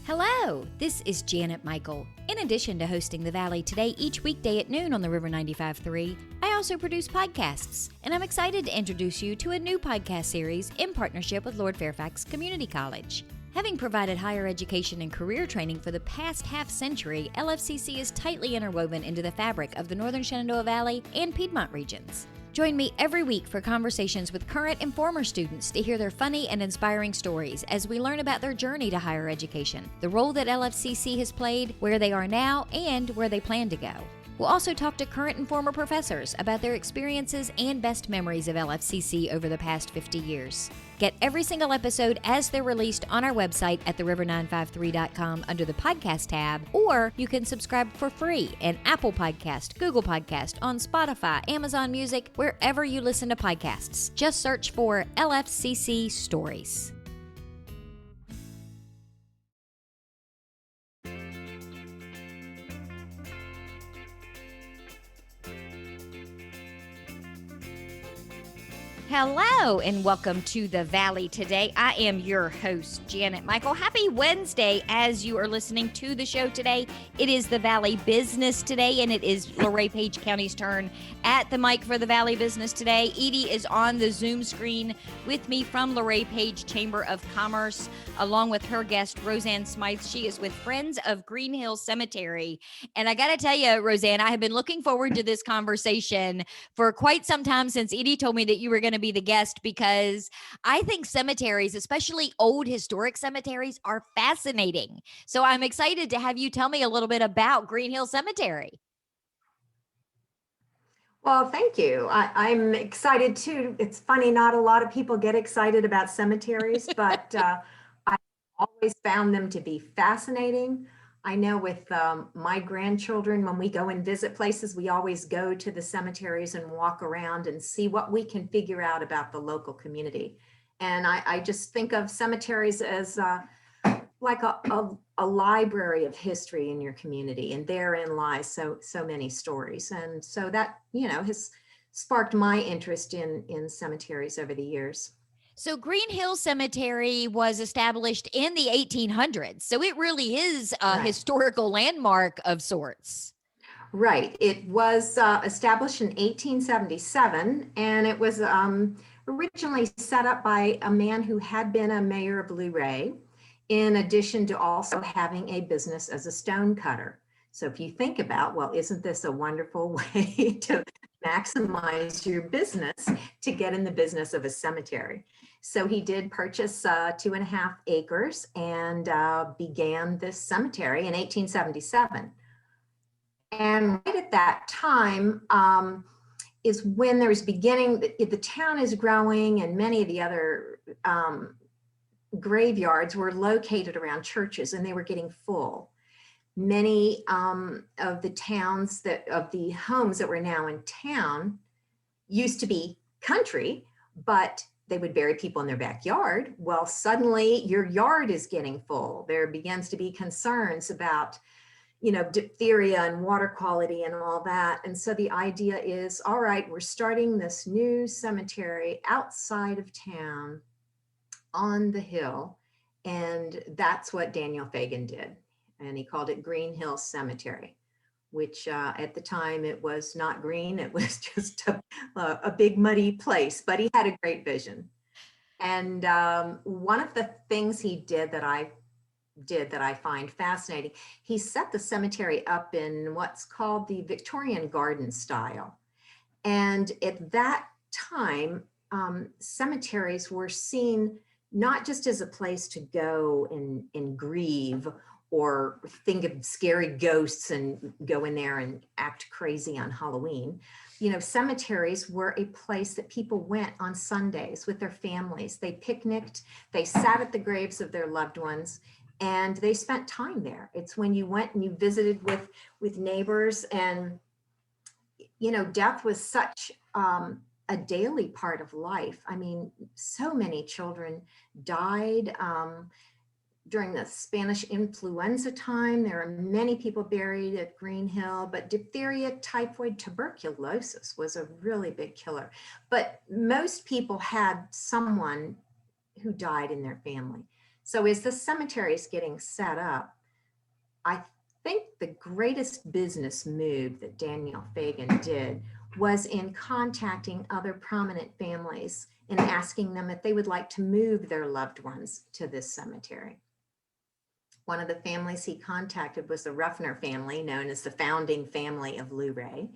Hello, this is Janet Michael. In addition to hosting The Valley Today each weekday at noon on the River 95.3, I also produce podcasts, and I'm excited to introduce you to a new podcast series in partnership with Lord Fairfax Community College. Having provided higher education and career training for the past half-century, LFCC is tightly interwoven into the fabric of the Northern Shenandoah Valley and Piedmont regions. Join me every week for conversations with current and former students to hear their funny and inspiring stories as we learn about their journey to higher education, the role that LFCC has played, where they are now, and where they plan to go. We'll also talk to current and former professors about their experiences and best memories of LFCC over the past 50 years. Get every single episode as they're released on our website at theriver953.com under the podcast tab, or you can subscribe for free in Apple Podcast, Google Podcast, on Spotify, Amazon Music, wherever you listen to podcasts. Just search for LFCC Stories. Hello and welcome to The Valley Today. I am your host, Janet Michael. Happy Wednesday as you are listening to the show today. It is The Valley Business Today, and it is Luray Page County's turn at the mic for The Valley Business Today. Edie is on the Zoom screen with me from Luray Page Chamber of Commerce, along with her guest, Roseanne Smythe. She is with Friends of Green Hill Cemetery. And I got to tell you, Roseanne, I have been looking forward to this conversation for quite some time since Edie told me that you were going to be the guest, because I think cemeteries, especially old historic cemeteries, are fascinating. So I'm excited to have you tell me a little bit about Green Hill Cemetery. Well, thank you. I'm excited too. It's funny, not a lot of people get excited about cemeteries, but I always found them to be fascinating. I know with my grandchildren, when we go and visit places, we always go to the cemeteries and walk around and see what we can figure out about the local community. And I just think of cemeteries as like a library of history in your community, and therein lies so many stories. And so that, has sparked my interest in cemeteries over the years. So Green Hill Cemetery was established in the 1800s. So it really is a historical landmark of sorts. Right. It was established in 1877, and it was originally set up by a man who had been a mayor of Luray, in addition to also having a business as a stone cutter. So if you think about, well, isn't this a wonderful way to maximize your business, to get in the business of a cemetery? So he did purchase 2.5 acres and began this cemetery in 1877. And right at that time is when there's beginning, the town is growing, and many of the other graveyards were located around churches, and they were getting full. Many of the homes that were now in town used to be country, but they would bury people in their backyard. Well, suddenly your yard is getting full. There begins to be concerns about, diphtheria and water quality and all that. And so the idea is, all right, we're starting this new cemetery outside of town on the hill. And that's what Daniel Fagan did. And he called it Green Hill Cemetery, which at the time it was not green. It was just a big muddy place, but he had a great vision. And one of the things he did that I find fascinating, he set the cemetery up in what's called the Victorian garden style. And at that time, cemeteries were seen not just as a place to go and grieve, or think of scary ghosts and go in there and act crazy on Halloween. Cemeteries were a place that people went on Sundays with their families. They picnicked, they sat at the graves of their loved ones, and they spent time there. It's when you went and you visited with neighbors, and, death was such a daily part of life. I mean, so many children died. During the Spanish influenza time, there are many people buried at Green Hill, but diphtheria, typhoid, tuberculosis was a really big killer. But most people had someone who died in their family. So as the cemetery is getting set up, I think the greatest business move that Daniel Fagan did was in contacting other prominent families and asking them if they would like to move their loved ones to this cemetery. One of the families he contacted was the Ruffner family, known as the founding family of Luray.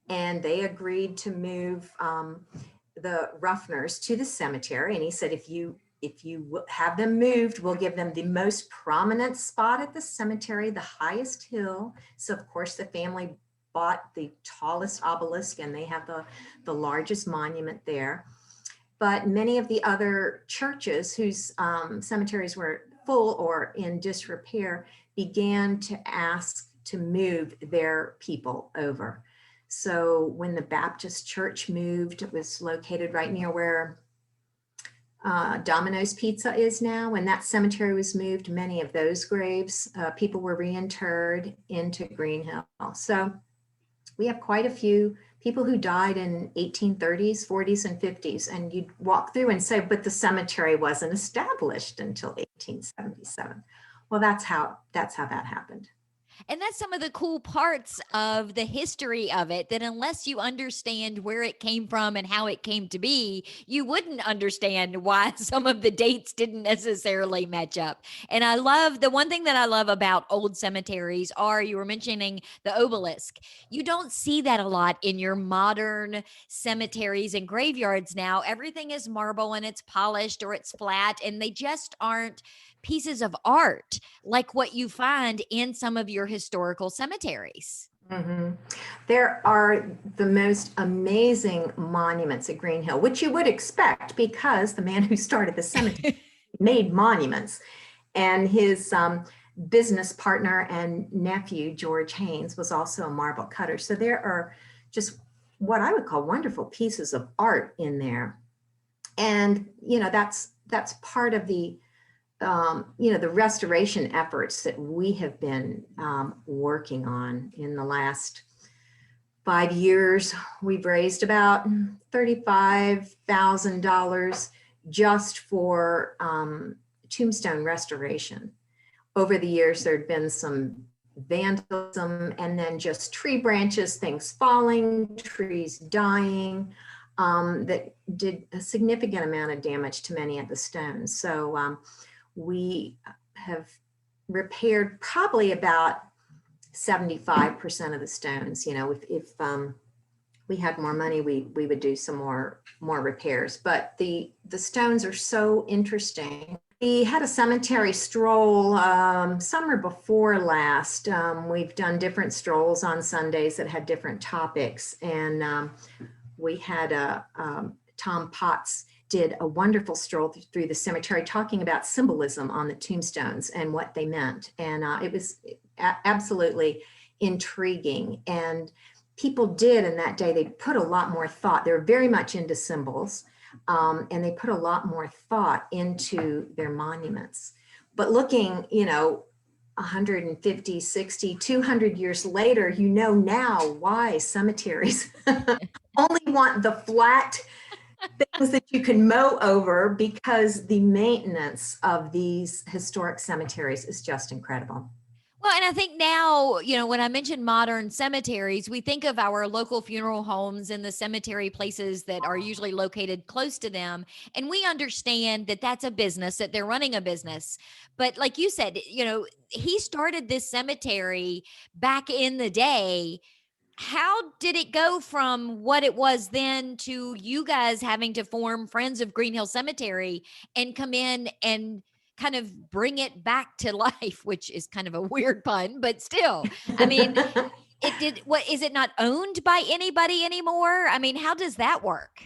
And they agreed to move the Ruffners to the cemetery. And he said, if you have them moved, we'll give them the most prominent spot at the cemetery, the highest hill. So of course the family bought the tallest obelisk, and they have the largest monument there. But many of the other churches whose cemeteries were full or in disrepair began to ask to move their people over. So when the Baptist church moved, it was located right near where Domino's Pizza is now. When that cemetery was moved, many of those graves, people were reinterred into Green Hill. So we have quite a few people who died in 1830s, 40s, and 50s. And you'd walk through and say, but the cemetery wasn't established until 1877. Well, that's how that happened. And that's some of the cool parts of the history of it, that unless you understand where it came from and how it came to be, you wouldn't understand why some of the dates didn't necessarily match up. And I love, the one thing that I love about old cemeteries are, you were mentioning the obelisk. You don't see that a lot in your modern cemeteries and graveyards now. Everything is marble and it's polished or it's flat, and they just aren't pieces of art like what you find in some of your historical cemeteries. Mm-hmm. There are the most amazing monuments at Green Hill, which you would expect because the man who started the cemetery made monuments. And his business partner and nephew, George Haynes, was also a marble cutter. So there are just what I would call wonderful pieces of art in there. And, that's part of the the restoration efforts that we have been working on in the last 5 years. We've raised about $35,000 just for tombstone restoration. Over the years, there'd been some vandalism and then just tree branches, things falling, trees dying, that did a significant amount of damage to many of the stones. So we have repaired probably about 75% of the stones. If we had more money, we would do some more repairs. But the stones are so interesting. We had a cemetery stroll summer before last. We've done different strolls on Sundays that had different topics, and we had Tom Potts did a wonderful stroll through the cemetery talking about symbolism on the tombstones and what they meant. And it was absolutely intriguing. And people did in that day, they put a lot more thought. They were very much into symbols, and they put a lot more thought into their monuments. But looking, 150, 60, 200 years later, now why cemeteries only want the flat things that you can mow over, because the maintenance of these historic cemeteries is just incredible. Well, and I think now, when I mention modern cemeteries, we think of our local funeral homes and the cemetery places that are usually located close to them. And we understand that that's a business, that they're running a business. But like you said, he started this cemetery back in the day. How did it go from what it was then to you guys having to form Friends of Green Hill Cemetery and come in and kind of bring it back to life, which is kind of a weird pun, but still, I mean, is it not owned by anybody anymore? I mean, how does that work?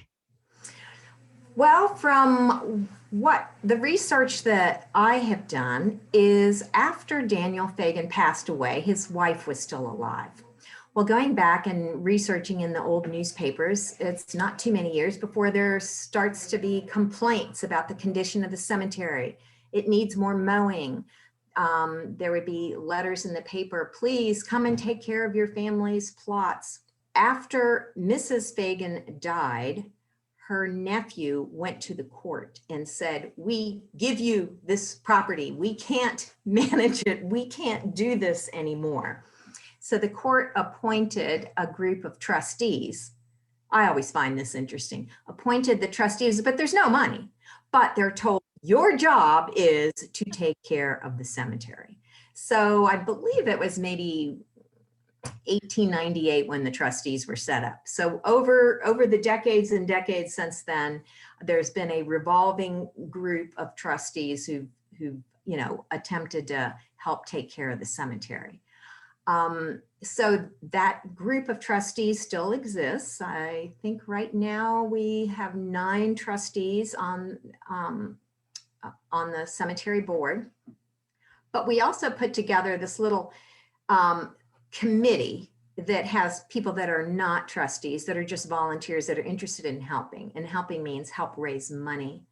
Well, from what the research that I have done is, after Daniel Fagan passed away, his wife was still alive. Well, going back and researching in the old newspapers, it's not too many years before there starts to be complaints about the condition of the cemetery. It needs more mowing. There would be letters in the paper, please come and take care of your family's plots. After Mrs. Fagan died, her nephew went to the court and said, we give you this property. We can't manage it. We can't do this anymore. So the court appointed a group of trustees. I always find this interesting. Appointed the trustees, but there's no money. But they're told, your job is to take care of the cemetery. So I believe it was maybe 1898 when the trustees were set up. So over the decades and decades since then, there's been a revolving group of trustees who attempted to help take care of the cemetery. So that group of trustees still exists. I think right now we have 9 trustees on the cemetery board, but we also put together this little committee that has people that are not trustees, that are just volunteers that are interested in helping. And helping means help raise money.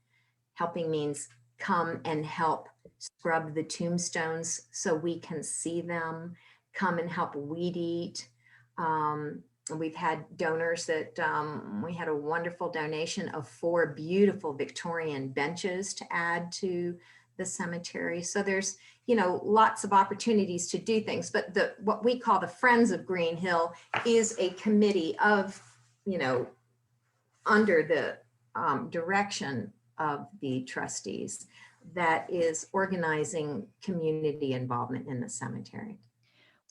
Helping means come and help scrub the tombstones so we can see them, come and help weed eat. We've had donors that we had a wonderful donation of 4 beautiful Victorian benches to add to the cemetery. So there's, lots of opportunities to do things, but what we call the Friends of Green Hill is a committee of, under the direction of the trustees that is organizing community involvement in the cemetery.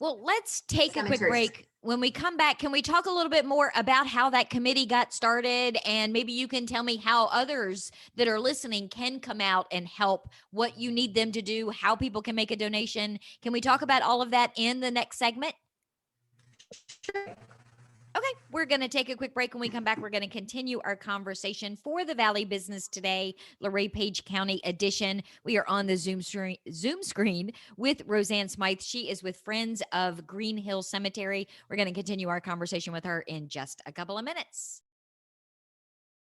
Well, let's take a quick break. When we come back, can we talk a little bit more about how that committee got started? And maybe you can tell me how others that are listening can come out and help, what you need them to do, how people can make a donation. Can we talk about all of that in the next segment? Sure. Okay, we're going to take a quick break. When we come back, we're going to continue our conversation for the Valley Business Today, Luray Page County edition. We are on the Zoom screen with Roseanne Smythe. She is with Friends of Green Hill Cemetery. We're going to continue our conversation with her in just a couple of minutes.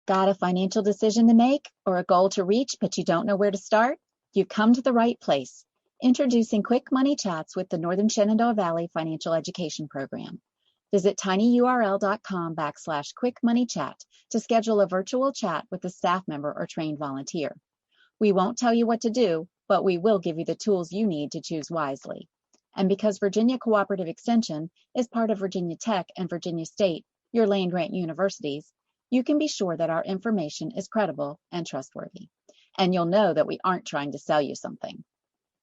Got a financial decision to make or a goal to reach, but you don't know where to start? You've come to the right place. Introducing Quick Money Chats with the Northern Shenandoah Valley Financial Education Program. Visit tinyurl.com/quickmoneychat to schedule a virtual chat with a staff member or trained volunteer. We won't tell you what to do, but we will give you the tools you need to choose wisely. And because Virginia Cooperative Extension is part of Virginia Tech and Virginia State, your land-grant universities, you can be sure that our information is credible and trustworthy. And you'll know that we aren't trying to sell you something.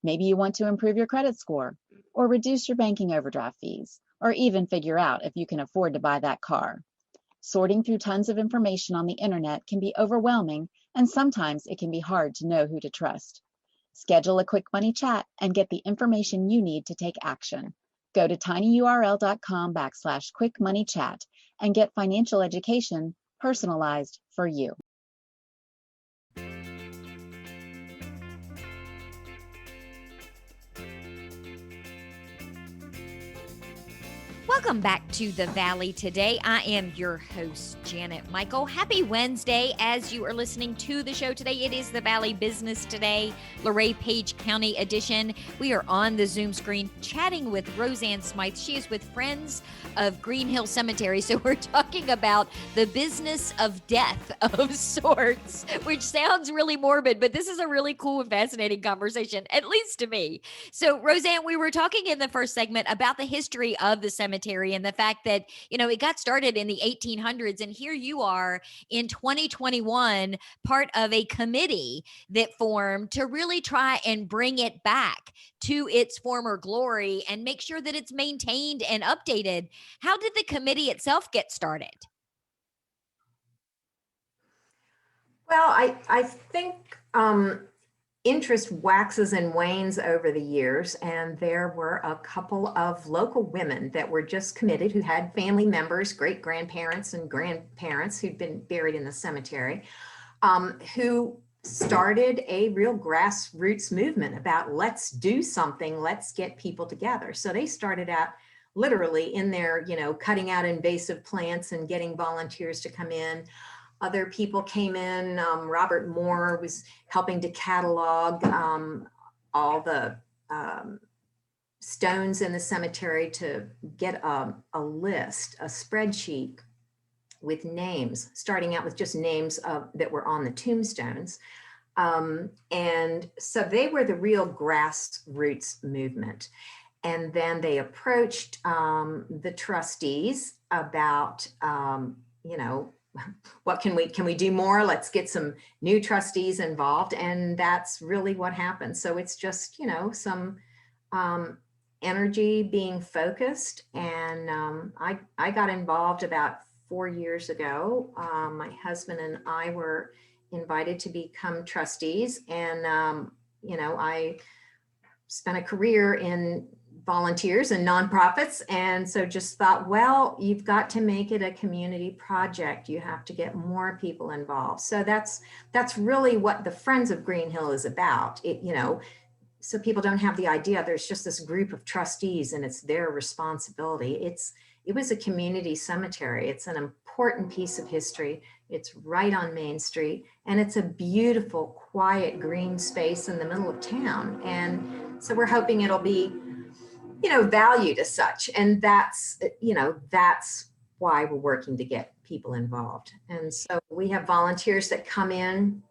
Maybe you want to improve your credit score, or reduce your banking overdraft fees, or even figure out if you can afford to buy that car. Sorting through tons of information on the internet can be overwhelming, and sometimes it can be hard to know who to trust. Schedule a quick money chat and get the information you need to take action. Go to tinyurl.com/quickmoneychat and get financial education personalized for you. Welcome back to the Valley Today. I am your host, Janet Michael. Happy Wednesday as you are listening to the show today. It is the Valley Business Today, Luray Page County edition. We are on the Zoom screen chatting with Roseanne Smythe. She is with Friends of Green Hill Cemetery. So we're talking about the business of death of sorts, which sounds really morbid, but this is a really cool and fascinating conversation, at least to me. So Roseanne, we were talking in the first segment about the history of the cemetery and the fact that, it got started in the 1800s. And here you are in 2021, part of a committee that formed to really try and bring it back to its former glory and make sure that it's maintained and updated. How did the committee itself get started? Well, I think interest waxes and wanes over the years, and there were a couple of local women that were just committed who had family members, great grandparents and grandparents who'd been buried in the cemetery, who started a real grassroots movement about let's do something, let's get people together. So they started out literally in there, cutting out invasive plants and getting volunteers to come in. Other people came in. Robert Moore was helping to catalog all the stones in the cemetery to get a list, a spreadsheet with names, starting out with just names that were on the tombstones. And so they were the real grassroots movement. And then they approached the trustees about, what can we do more? Let's get some new trustees involved. And that's really what happened. So it's just, some energy being focused. And I got involved about 4 years ago. My husband and I were invited to become trustees. And, I spent a career in volunteers and nonprofits. And so just thought, well, you've got to make it a community project. You have to get more people involved. So that's really what the Friends of Green Hill is about. So people don't have the idea there's just this group of trustees and it's their responsibility. It was a community cemetery. It's an important piece of history. It's right on Main Street, and it's a beautiful, quiet, green space in the middle of town. And so we're hoping it'll be, valued as such. And that's why we're working to get people involved. And so we have volunteers that come in,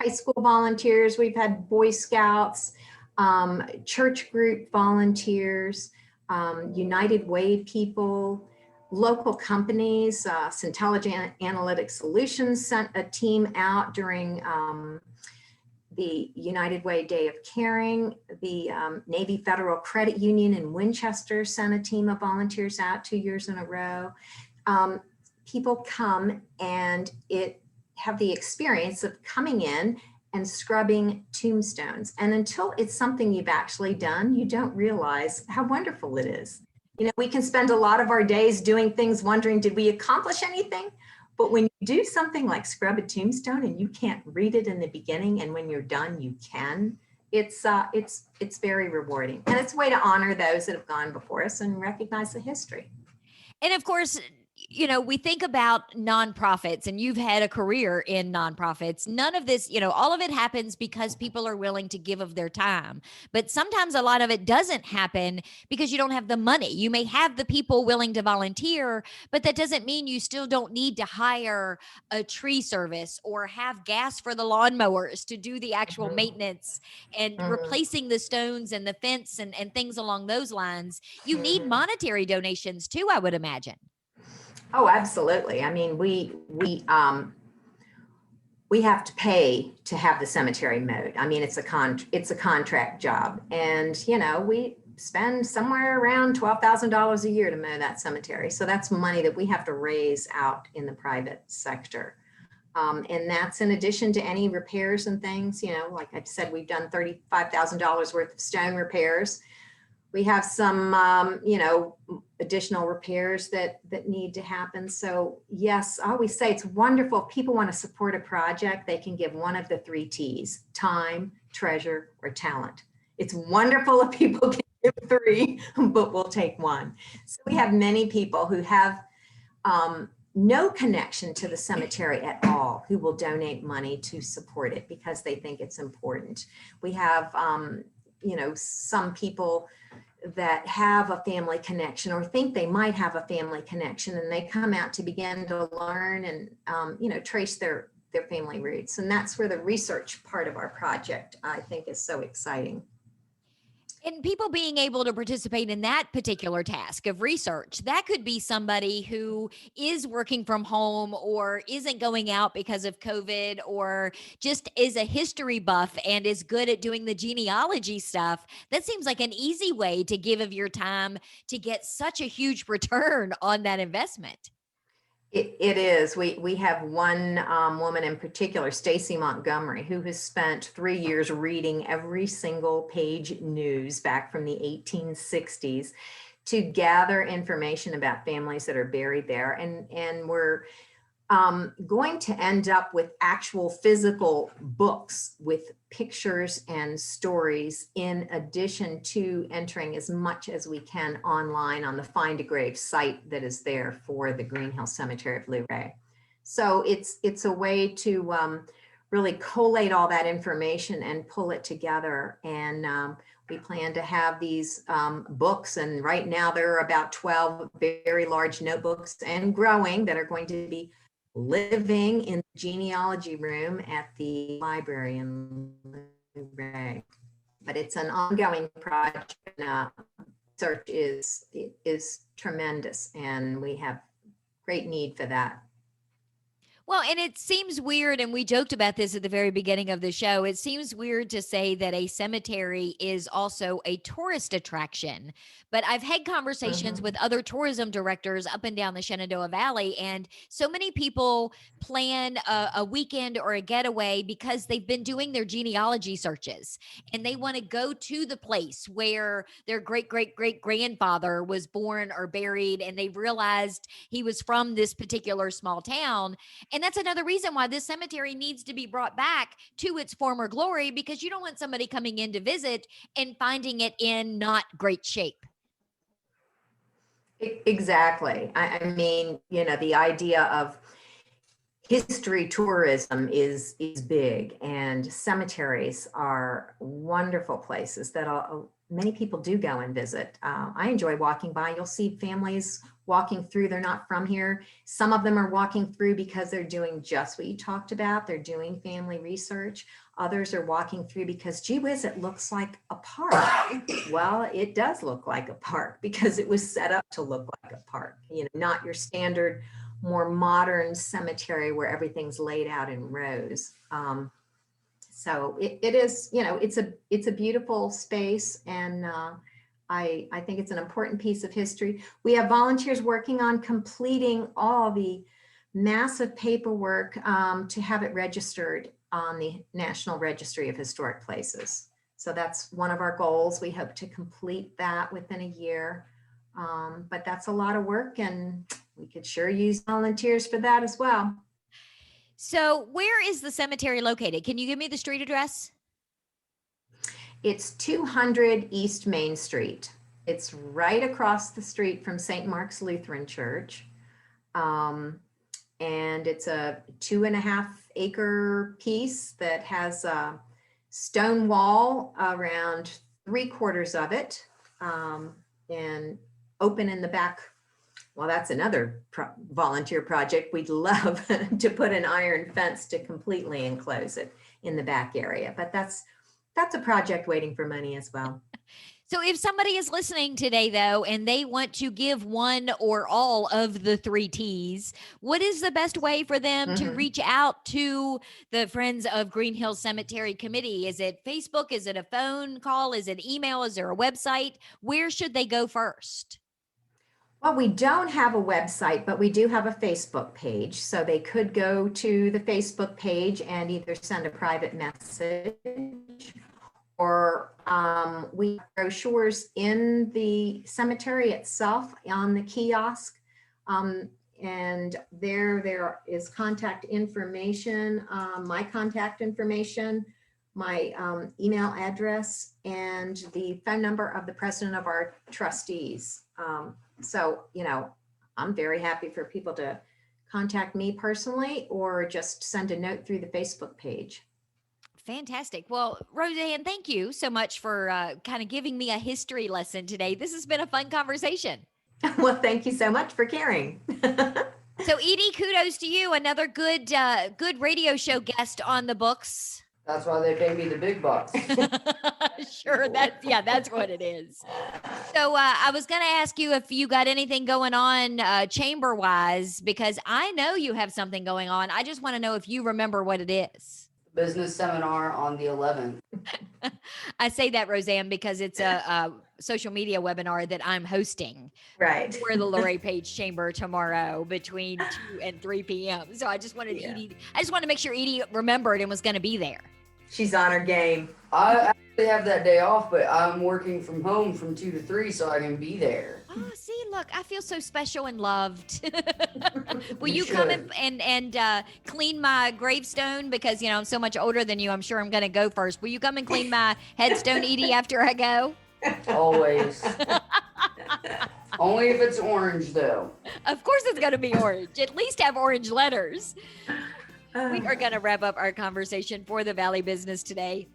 high school volunteers. We've had Boy Scouts, church group volunteers, United Way people, local companies. Intelligent Analytic Solutions sent a team out during the United Way Day of Caring. The Navy Federal Credit Union in Winchester sent a team of volunteers out 2 years in a row. People come and have the experience of coming in and scrubbing tombstones. And until it's something you've actually done, you don't realize how wonderful it is. We can spend a lot of our days doing things wondering, did we accomplish anything? But when you do something like scrub a tombstone and you can't read it in the beginning, and when you're done, you can, it's very rewarding. And it's a way to honor those that have gone before us and recognize the history. And of course, we think about nonprofits, and you've had a career in nonprofits. None of this, all of it happens because people are willing to give of their time. But sometimes a lot of it doesn't happen because you don't have the money. You may have the people willing to volunteer, but that doesn't mean you still don't need to hire a tree service or have gas for the lawnmowers to do the actual maintenance and replacing the stones and the fence and things along those lines. You need monetary donations too, I would imagine. Oh, absolutely. I mean, we have to pay to have the cemetery mowed. I mean, it's a contract job, and we spend somewhere around $12,000 a year to mow that cemetery. So that's money that we have to raise out in the private sector, and that's in addition to any repairs and things. Like I said, we've done $35,000 worth of stone repairs. We have some, additional repairs that need to happen. So yes, I always say it's wonderful. If people want to support a project, they can give one of the 3 T's: time, treasure, or talent. It's wonderful if people can give 3, but we'll take 1. So we have many people who have no connection to the cemetery at all who will donate money to support it because they think it's important. We have, some people that have a family connection or think they might have a family connection, and they come out to begin to learn and trace their family roots. And that's where the research part of our project, I think, is so exciting. And people being able to participate in that particular task of research, that could be somebody who is working from home or isn't going out because of COVID, or just is a history buff and is good at doing the genealogy stuff. That seems like an easy way to give of your time to get such a huge return on that investment. It is. We have one woman in particular, Stacy Montgomery, who has spent 3 years reading every single page news back from the 1860s to gather information about families that are buried there. And we're going to end up with actual physical books with pictures and stories, in addition to entering as much as we can online on the Find a Grave site that is there for the Green Hill Cemetery of Luray. So it's a way to really collate all that information and pull it together. And We plan to have these books, and right now there are about 12 very large notebooks and growing that are going to be living in the genealogy room at the library in Luray. But it's an ongoing project. Search is tremendous, and we have great need for that. Well, and it seems weird, and we joked about this at the very beginning of the show. It seems weird to say that a cemetery is also a tourist attraction, but I've had conversations with other tourism directors up and down the Shenandoah Valley, and so many people plan a weekend or a getaway because they've been doing their genealogy searches, and they want to go to the place where their great great great grandfather was born or buried, and they've realized he was from this particular small town. And that's another reason why this cemetery needs to be brought back to its former glory, because you don't want somebody coming in to visit and finding it in not great shape. Exactly. I mean, the idea of history tourism is big, and cemeteries are wonderful places that many people do go and visit. I enjoy walking by. You'll see families walking through. They're not from here. Some of them are walking through because they're doing just what you talked about. They're doing family research. Others are walking through because, gee whiz, it looks like a park. Well, it does look like a park because it was set up to look like a park. Not your standard, more modern cemetery where everything's laid out in rows. So it is, it's a beautiful space, and I think it's an important piece of history. We have volunteers working on completing all the massive paperwork to have it registered on the National Registry of Historic Places. So that's one of our goals. We hope to complete that within a year. But that's a lot of work, and we could sure use volunteers for that as well. So where is the cemetery located? Can you give me the street address? It's 200 East Main Street. It's right across the street from St. Mark's Lutheran Church. And it's a 2.5 acre piece that has a stone wall around 3/4 of it, and open in the back. Well, that's another volunteer project. We'd love to put an iron fence to completely enclose it in the back area, but that's a project waiting for money as well. So if somebody is listening today, though, and they want to give one or all of the 3 T's, what is the best way for them to reach out to the Friends of Green Hills Cemetery Committee? Is it Facebook? Is it a phone call? Is it email? Is there a website? Where should they go first? Well, we don't have a website, but we do have a Facebook page. So they could go to the Facebook page and either send a private message, or we have brochures in the cemetery itself on the kiosk. And there is contact information, my contact information, my email address, and the phone number of the president of our trustees. So, I'm very happy for people to contact me personally or just send a note through the Facebook page. Fantastic. Well, Roseanne, thank you so much for kind of giving me a history lesson today. This has been a fun conversation. Well, thank you so much for caring. So, Edie, kudos to you. Another good radio show guest on the books. That's why they pay me the big bucks. Sure, that's what it is. So I was going to ask you if you got anything going on chamber-wise, because I know you have something going on. I just want to know if you remember what it is. Business seminar on the 11th. I say that, Roseanne, because it's a social media webinar that I'm hosting Right. for the Luray Page Chamber tomorrow between 2 and 3 p.m. So I just wanted Edie, I just wanted to make sure Edie remembered and was going to be there. She's on her game. I actually have that day off, but I'm working from home from 2 to 3, so I can be there. Oh, see, look, I feel so special and loved. Will you should. come and clean my gravestone? Because, I'm so much older than you. I'm sure I'm going to go first. Will you come and clean my headstone, Edie, after I go? Always. Only if it's orange, though. Of course it's going to be orange. At least have orange letters. We are going to wrap up our conversation for the Valley Business today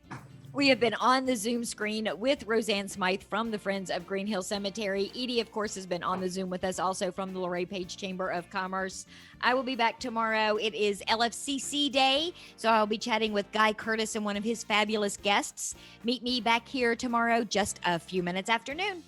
We have been on the Zoom screen with Roseanne Smythe from the Friends of Green Hill Cemetery. Edie, of course, has been on the Zoom with us also from the Luray Page Chamber of Commerce. I will be back tomorrow. It is LFCC Day, so I'll be chatting with Guy Curtis and one of his fabulous guests. Meet me back here tomorrow, just a few minutes after noon.